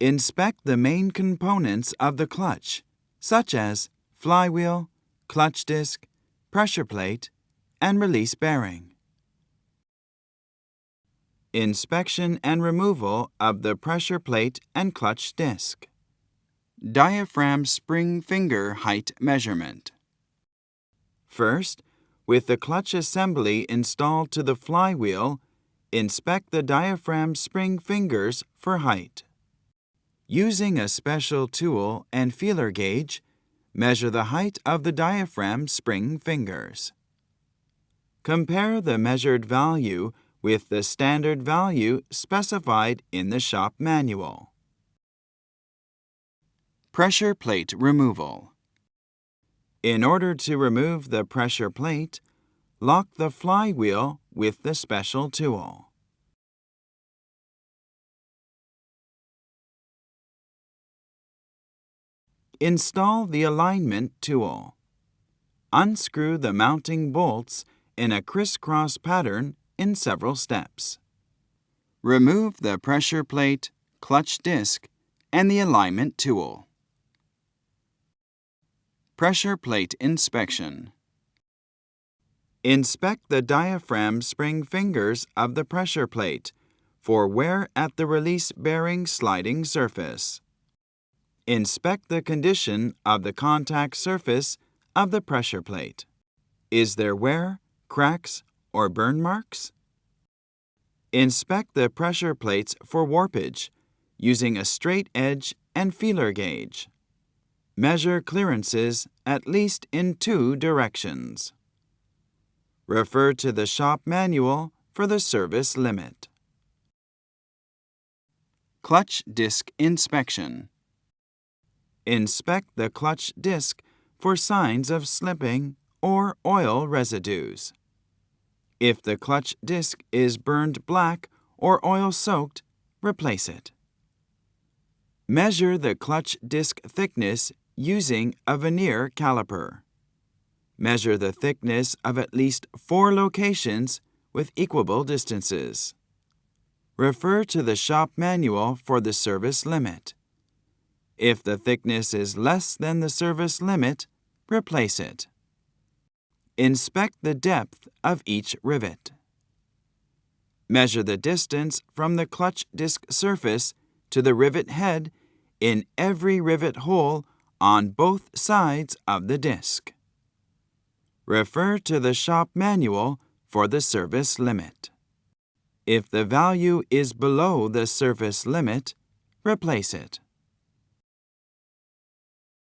Inspect the main components of the clutch, such as flywheel, clutch disc, pressure plate, and release bearing. Inspection and removal of the pressure plate and clutch disc. Diaphragm spring finger height measurement. First, with the clutch assembly installed to the flywheel, inspect the diaphragm spring fingers for height. Using a special tool and feeler gauge, measure the height of the diaphragm spring fingers. Compare the measured value with the standard value specified in the shop manual. Pressure plate removal. In order to remove the pressure plate, lock the flywheel with the special tool. Install the alignment tool. Unscrew the mounting bolts in a crisscross pattern in several steps. Remove the pressure plate, clutch disc, and the alignment tool. Pressure plate inspection. Inspect the diaphragm spring fingers of the pressure plate for wear at the release bearing sliding surface. Inspect the condition of the contact surface of the pressure plate. Is there wear, cracks, or burn marks? Inspect the pressure plates for warpage using a straight edge and feeler gauge. Measure clearances at least in 2 directions. Refer to the shop manual for the service limit. Clutch disc inspection. Inspect the clutch disc for signs of slipping or oil residues. If the clutch disc is burned black or oil-soaked, replace it. Measure the clutch disc thickness using a vernier caliper. Measure the thickness of at least 4 locations with equable distances. Refer to the shop manual for the service limit. If the thickness is less than the service limit, replace it. Inspect the depth of each rivet. Measure the distance from the clutch disc surface to the rivet head in every rivet hole on both sides of the disc. Refer to the shop manual for the service limit. If the value is below the service limit, replace it.